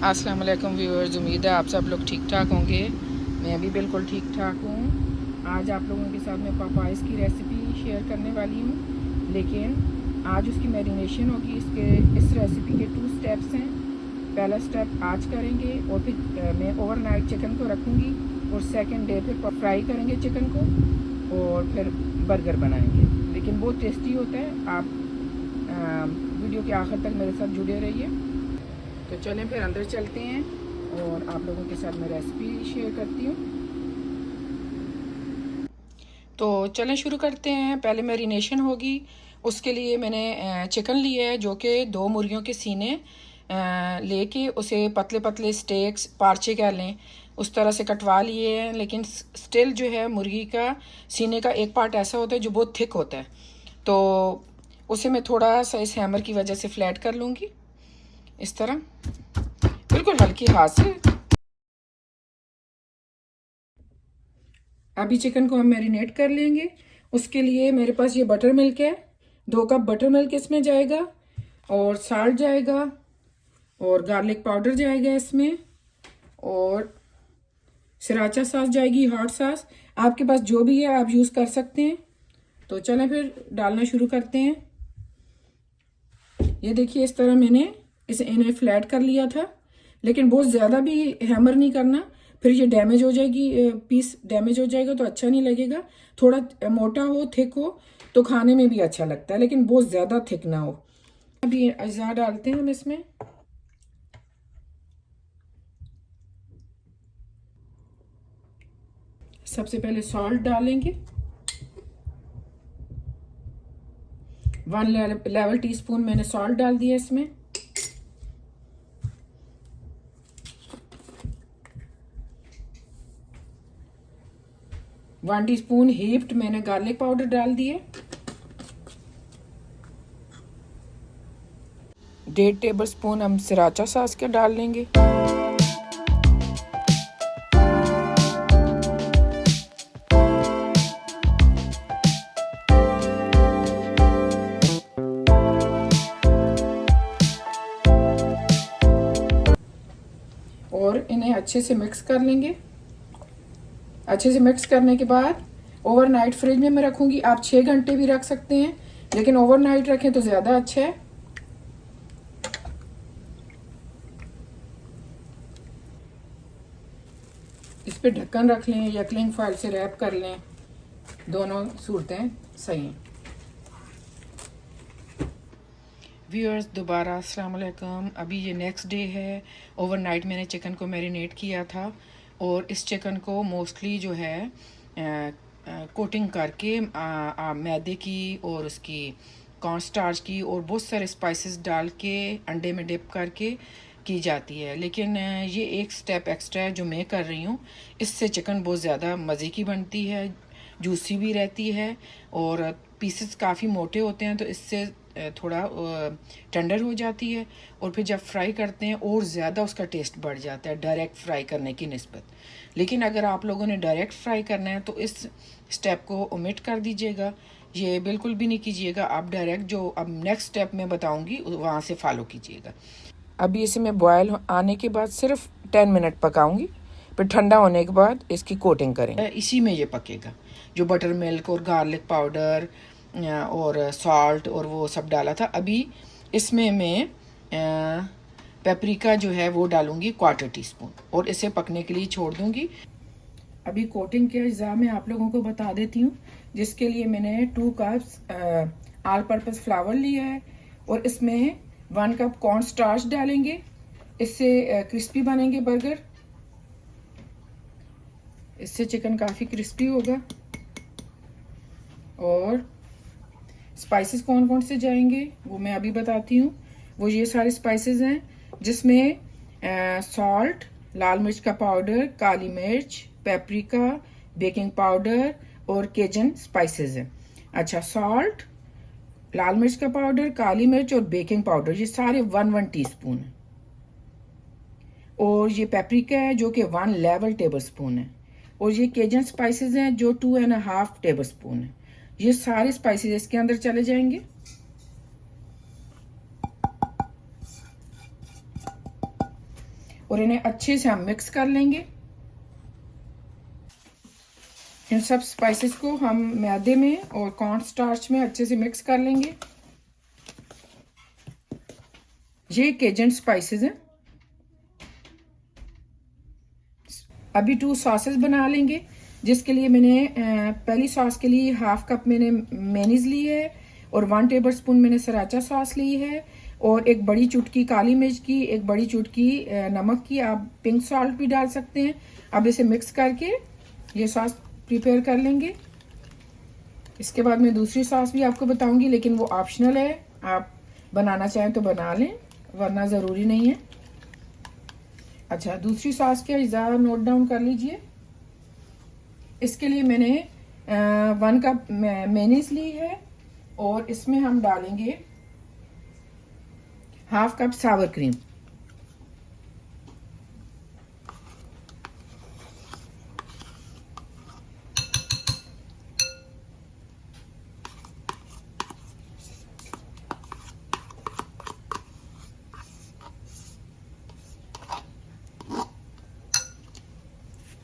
अस्सलाम वालेकुम व्यूअर्स, उम्मीद है आप सब लोग ठीक ठाक होंगे। मैं भी बिल्कुल ठीक ठाक हूँ। आज आप लोगों के साथ मैं पापाइज़ की रेसिपी शेयर करने वाली हूँ, लेकिन आज उसकी मैरिनेशन होगी। इस रेसिपी के 2 स्टेप्स हैं। पहला स्टेप आज करेंगे और फिर मैं ओवरनाइट चिकन को रखूँगी और सेकंड डे फिर फ्राई करेंगे चिकन को और फिर बर्गर बनाएंगे। लेकिन बहुत टेस्टी होता है। आप वीडियो के आखिर तक मेरे साथ जुड़े रहिए। तो चलें फिर अंदर चलते हैं और आप लोगों के साथ मैं रेसिपी शेयर करती हूँ। तो चलें शुरू करते हैं। पहले मैरिनेशन होगी। उसके लिए मैंने चिकन लिया है, जो कि 2 मुर्गियों के सीने लेके उसे पतले पतले स्टेक्स पार्चे कह लें उस तरह से कटवा लिए हैं। लेकिन स्टिल जो है मुर्गी का सीने का एक पार्ट ऐसा होता है जो बहुत थिक होता है, तो उसे मैं थोड़ा सा इस हैमर की वजह से फ्लैट कर लूँगी इस तरह, बिल्कुल हल्की हाथ से। अभी चिकन को हम मैरिनेट कर लेंगे। उसके लिए मेरे पास ये बटर मिल्क है, 2 कप बटर मिल्क इसमें जाएगा और साल्ट जाएगा और गार्लिक पाउडर जाएगा इसमें, और सराचा सॉस जाएगी, हॉट सॉस। आपके पास जो भी है आप यूज़ कर सकते हैं। तो चलें फिर डालना शुरू करते हैं। ये देखिए इस तरह मैंने इन्हें फ्लैट कर लिया था, लेकिन बहुत ज़्यादा भी हैमर नहीं करना, फिर ये डैमेज हो जाएगी, पीस डैमेज हो जाएगा तो अच्छा नहीं लगेगा। थोड़ा मोटा हो, थिक हो तो खाने में भी अच्छा लगता है, लेकिन बहुत ज़्यादा थिक ना हो। अब ये अज़ा डालते हैं हम इसमें। सबसे पहले सॉल्ट डालेंगे, 1 लेवल टीस्पून मैंने सॉल्ट डाल दिया इसमें। वन टीस्पून हीप्ड मैंने गार्लिक पाउडर डाल दिए। 1.5 टेबल स्पून हम सराचा सॉस का डाल लेंगे। और इन्हें अच्छे से मिक्स कर लेंगे। अच्छे से मिक्स करने के बाद ओवरनाइट फ्रिज में मैं रखूंगी। आप 6 घंटे भी रख सकते हैं, लेकिन ओवरनाइट रखें तो ज़्यादा अच्छा है। इस पे ढक्कन रख लें या क्लिंग फाइल से रैप कर लें, दोनों सूरतें सही हैं। व्यूअर्स दोबारा अस्सलाम वालेकुम। अभी ये नेक्स्ट डे है। ओवरनाइट मैंने चिकन को मैरिनेट किया था और इस चिकन को मोस्टली जो है कोटिंग करके मैदे की और उसकी कॉर्न स्टार्च की और बहुत सारे स्पाइसेस डाल के अंडे में डिप करके की जाती है। लेकिन ये एक स्टेप एक्स्ट्रा है जो मैं कर रही हूँ। इससे चिकन बहुत ज़्यादा मज़े की बनती है, जूसी भी रहती है और पीसेस काफ़ी मोटे होते हैं, तो इससे थोड़ा टेंडर हो जाती है और फिर जब फ्राई करते हैं और ज़्यादा उसका टेस्ट बढ़ जाता है डायरेक्ट फ्राई करने की निस्बत। लेकिन अगर आप लोगों ने डायरेक्ट फ्राई करना है तो इस स्टेप को ओमिट कर दीजिएगा, ये बिल्कुल भी नहीं कीजिएगा। आप डायरेक्ट जो अब नेक्स्ट स्टेप मैं बताऊंगी वहाँ से फॉलो कीजिएगा। अभी इसे मैं बॉयल आने के बाद सिर्फ 10 मिनट पकाऊंगी, फिर ठंडा होने के बाद इसकी कोटिंग करेंगे। इसी में ये पकेगा। जो बटर मिल्क और गार्लिक पाउडर और सॉल्ट और वो सब डाला था, अभी इसमें मैं पेपरिका जो है वो डालूंगी 1/4 टीस्पून और इसे पकने के लिए छोड़ दूंगी। अभी कोटिंग के अज्जा मैं आप लोगों को बता देती हूँ, जिसके लिए मैंने 2 कप्स ऑल पर्पस फ्लावर लिया है और इसमें 1 कप कॉर्न स्टार्च डालेंगे। इससे क्रिस्पी बनेंगे बर्गर, इससे चिकन काफ़ी क्रिस्पी होगा। और स्पाइसेस कौन कौन से जाएंगे वो मैं अभी बताती हूँ। वो ये सारे स्पाइसेस हैं, जिसमें सॉल्ट, लाल मिर्च का पाउडर, काली मिर्च, पेपरिका, बेकिंग पाउडर और केजन स्पाइसेस हैं। अच्छा, सॉल्ट, लाल मिर्च का पाउडर, काली मिर्च और बेकिंग पाउडर, ये सारे 1 टीस्पून है। और ये पेपरिका है जो कि 1 लेवल टेबल स्पून है। और ये केजन स्पाइसेस हैं जो 2.5 टेबल स्पून है। ये सारे स्पाइसेस इसके अंदर चले जाएंगे। और इन्हें अच्छे से हम मिक्स कर लेंगे। इन सब स्पाइसेस को हम मैदे में और कॉर्न स्टार्च में अच्छे से मिक्स कर लेंगे। ये केजन स्पाइसेस हैं। अभी 2 सॉसेस बना लेंगे, जिसके लिए मैंने पहली सॉस के लिए 1/2 कप मैंने मेनीज ली है और 1 टेबल स्पून मैंने सराचा सॉस ली है और एक बड़ी चुटकी काली मिर्च की, एक बड़ी चुटकी नमक की। आप पिंक सॉल्ट भी डाल सकते हैं। अब इसे मिक्स करके ये सॉस प्रिपेयर कर लेंगे। इसके बाद मैं दूसरी सॉस भी आपको बताऊंगी, लेकिन वो ऑप्शनल है, आप बनाना चाहें तो बना लें, वरना ज़रूरी नहीं है। अच्छा, दूसरी सॉस के अज्जा नोट डाउन कर लीजिए। इसके लिए मैंने 1 कप मेनीज ली है और इसमें हम डालेंगे 1/2 कप सावर क्रीम।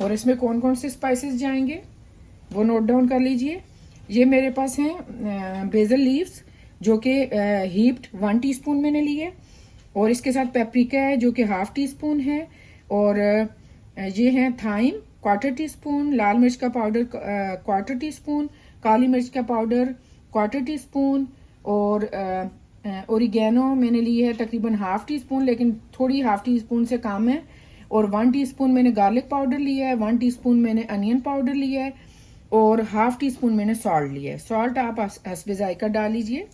और इसमें कौन कौन से स्पाइसेस जाएंगे वो नोट डाउन कर लीजिए। ये मेरे पास हैं बेसल लीव्स, जो कि हीप्ड 1 टीस्पून मैंने लिए, और इसके साथ पेपरिका है जो कि 1/2 टीस्पून है, और ये है थाइम 1/4 टीस्पून, लाल मिर्च का पाउडर 1/4 टीस्पून, काली मिर्च का पाउडर 1/4 टीस्पून, और ओरिगेनो मैंने ली है तकरीबन 1/2 टीस्पून, लेकिन थोड़ी 1/2 टीस्पून से कम है, और 1 टीस्पून मैंने गार्लिक पाउडर लिया है, 1 टीस्पून मैंने अनियन पाउडर लिया है, और 1/2 टीस्पून मैंने सॉल्ट लिया है। सॉल्ट आप हस्बे जायका डाल लीजिए,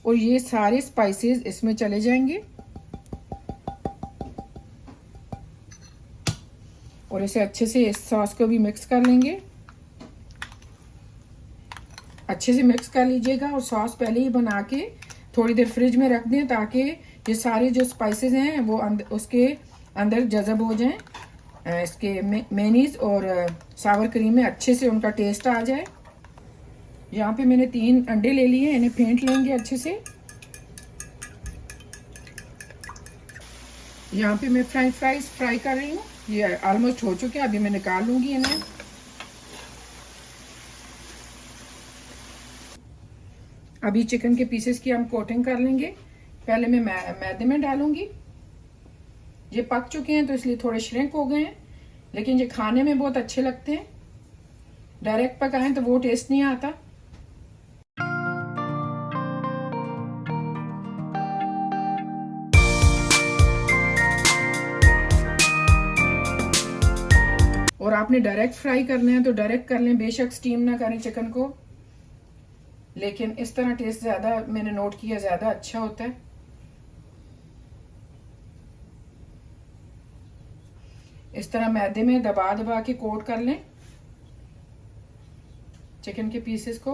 और ये सारे स्पाइसेस इसमें चले जाएंगे। और इसे अच्छे से इस सॉस को भी मिक्स कर लेंगे। अच्छे से मिक्स कर लीजिएगा, और सॉस पहले ही बना के थोड़ी देर फ्रिज में रख दें, ताकि ये सारे जो स्पाइसेस हैं वो उसके अंदर जज़ब हो जाएं, इसके मेनीज और सावर क्रीम में अच्छे से उनका टेस्ट आ जाए। यहाँ पे मैंने 3 अंडे ले लिए, इन्हें फेंट लेंगे अच्छे से। यहाँ पे मैं फ्रेंच फ्राइज फ्राई कर रही हूँ, ये ऑलमोस्ट हो चुके हैं, अभी मैं निकाल लूंगी इन्हें। अभी चिकन के पीसेस की हम कोटिंग कर लेंगे। पहले मैं मैदे में डालूंगी। ये पक चुके हैं तो इसलिए थोड़े श्रिंक हो गए हैं, लेकिन ये खाने में बहुत अच्छे लगते हैं। डायरेक्ट पकाएं तो वो टेस्ट नहीं आता। और आपने डायरेक्ट फ्राई करने हैं तो डायरेक्ट कर लें, बेशक स्टीम ना करें चिकन को, लेकिन इस तरह टेस्ट ज्यादा मैंने नोट किया ज्यादा अच्छा होता है। इस तरह मैदे में दबा दबा के कोट कर लें चिकन के पीसेस को,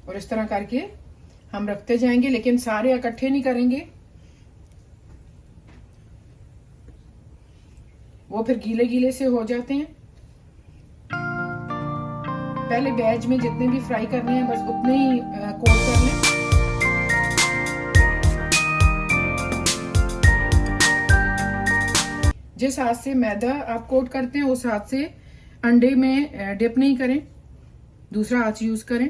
और इस तरह करके हम रखते जाएंगे, लेकिन सारे इकट्ठे नहीं करेंगे, वो फिर गीले गीले से हो जाते हैं। पहले बैच में जितने भी फ्राई करने हैं बस उतने ही कोट कर लें। जिस हाथ से मैदा आप कोट करते हैं उस हाथ से अंडे में डिप नहीं करें, दूसरा हाथ यूज करें।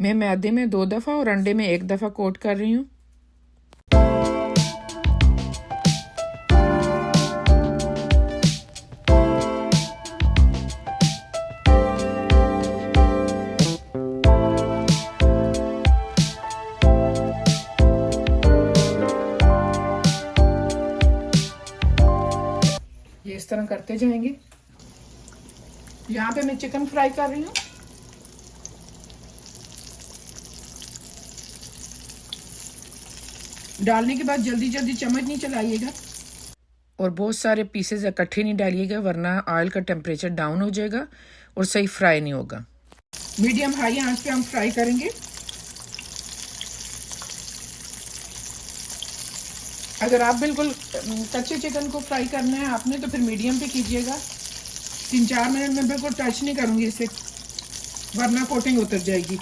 मैं मैदे में 2 दफा और अंडे में 1 दफा कोट कर रही हूँ। ये इस तरह करते जाएंगे। यहाँ पे मैं चिकन फ्राई कर रही हूँ। डालने के बाद जल्दी जल्दी चम्मच नहीं चलाइएगा, और बहुत सारे पीसेस इकट्ठे नहीं डालिएगा, वरना ऑयल का टेम्परेचर डाउन हो जाएगा और सही फ्राई नहीं होगा। मीडियम हाई आंच पे हम फ्राई करेंगे। अगर आप बिल्कुल कच्चे चिकन को फ्राई करना है आपने, तो फिर मीडियम पे कीजिएगा। 3-4 मिनट में बिल्कुल टच नहीं करूंगी इसे। वरना कोटिंग उतर जाएगी।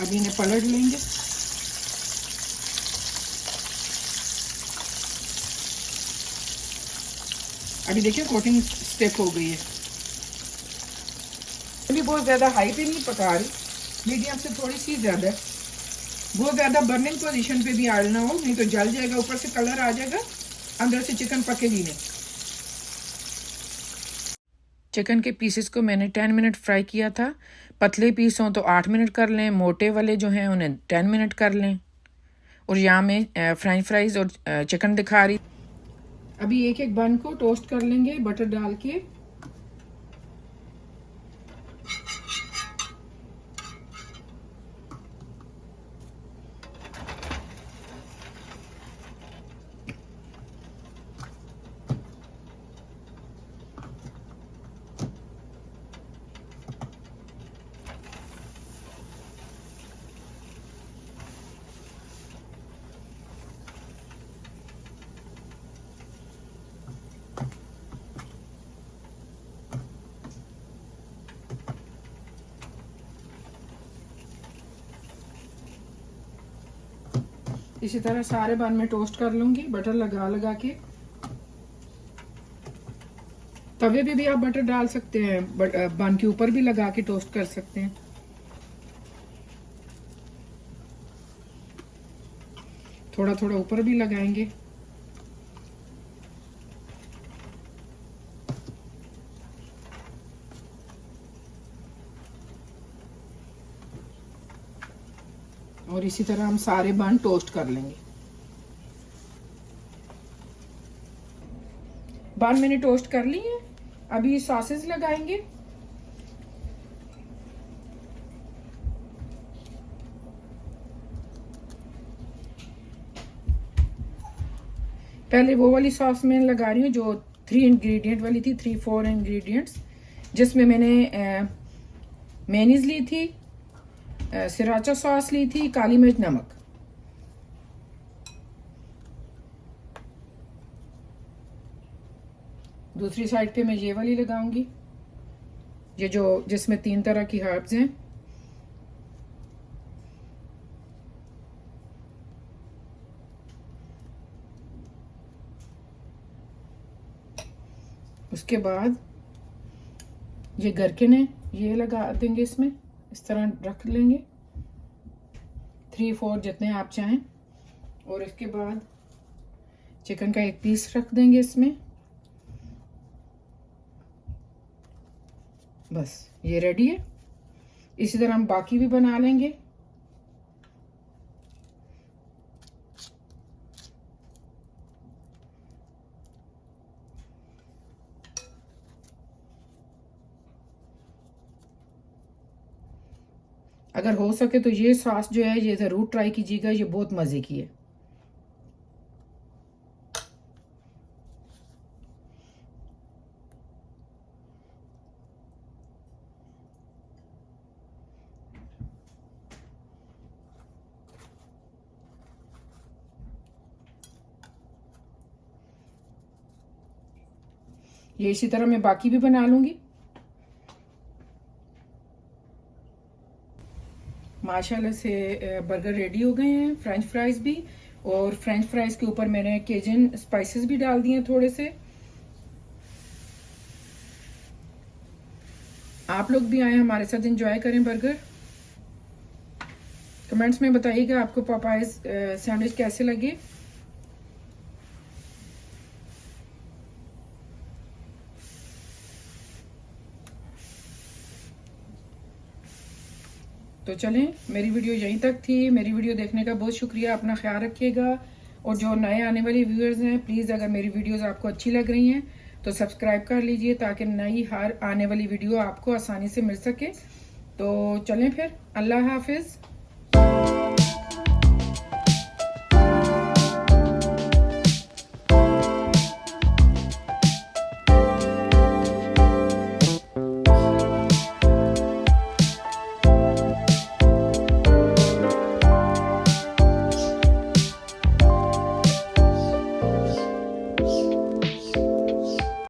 अब इन्हें पलट लेंगे। अभी देखिए कोटिंग स्टिफ हो गई है। अभी बहुत ज़्यादा हाई पे नहीं पका रही, मीडियम से थोड़ी सी ज़्यादा। बहुत ज़्यादा बर्निंग पोजीशन पे भी डालना हो, नहीं तो जल जाएगा, ऊपर से कलर आ जाएगा, अंदर से चिकन पकेगी नहीं। चिकन के पीसेस को मैंने 10 मिनट फ्राई किया था। पतले पीस हों तो 8 मिनट कर लें, मोटे वाले जो हैं उन्हें 10 मिनट कर लें। और यहाँ मैं फ्रेंच फ्राइज और चिकन दिखा रही। अभी एक एक बन को टोस्ट कर लेंगे बटर डाल के। इसी तरह सारे बन में टोस्ट कर लूंगी बटर लगा लगा के। तवे पे भी आप बटर डाल सकते हैं, बन के ऊपर भी लगा के टोस्ट कर सकते हैं। थोड़ा थोड़ा ऊपर भी लगाएंगे। और इसी तरह हम सारे बन टोस्ट कर लेंगे। बन मैंने टोस्ट कर ली है। अभी सॉसेस लगाएंगे। पहले वो वाली सॉस मैं लगा रही हूँ जो 3 इंग्रेडिएंट वाली थी, 3-4 इंग्रेडिएंट्स, जिसमें मैंने मेयोनीज ली थी, सिराचा सॉस ली थी, काली मिर्च, नमक। दूसरी साइड पे मैं ये वाली लगाऊंगी, ये जो जिसमें 3 तरह की हर्ब्स हैं। उसके बाद ये गरकिन है, ये लगा देंगे इसमें, इस तरह रख लेंगे 3-4 जितने आप चाहें। और इसके बाद चिकन का एक पीस रख देंगे इसमें। बस ये रेडी है। इसी तरह हम बाकी भी बना लेंगे। अगर हो सके तो ये सॉस जो है ये ज़रूर ट्राई कीजिएगा, ये बहुत मज़े की है। ये इसी तरह मैं बाकी भी बना लूंगी। माशाल्लाह से बर्गर रेडी हो गए हैं, फ्रेंच फ्राइज भी। और फ्रेंच फ्राइज के ऊपर मैंने केजन स्पाइसेस भी डाल दिए थोड़े से। आप लोग भी आए हमारे साथ एंजॉय करें बर्गर। कमेंट्स में बताइएगा आपको पपाइज सैंडविच कैसे लगे। तो चलें, मेरी वीडियो यहीं तक थी। मेरी वीडियो देखने का बहुत शुक्रिया। अपना ख्याल रखिएगा। और जो नए आने वाले व्यूअर्स हैं, प्लीज़ अगर मेरी वीडियोस आपको अच्छी लग रही हैं तो सब्सक्राइब कर लीजिए, ताकि नई हर आने वाली वीडियो आपको आसानी से मिल सके। तो चलें फिर, अल्लाह हाफिज़।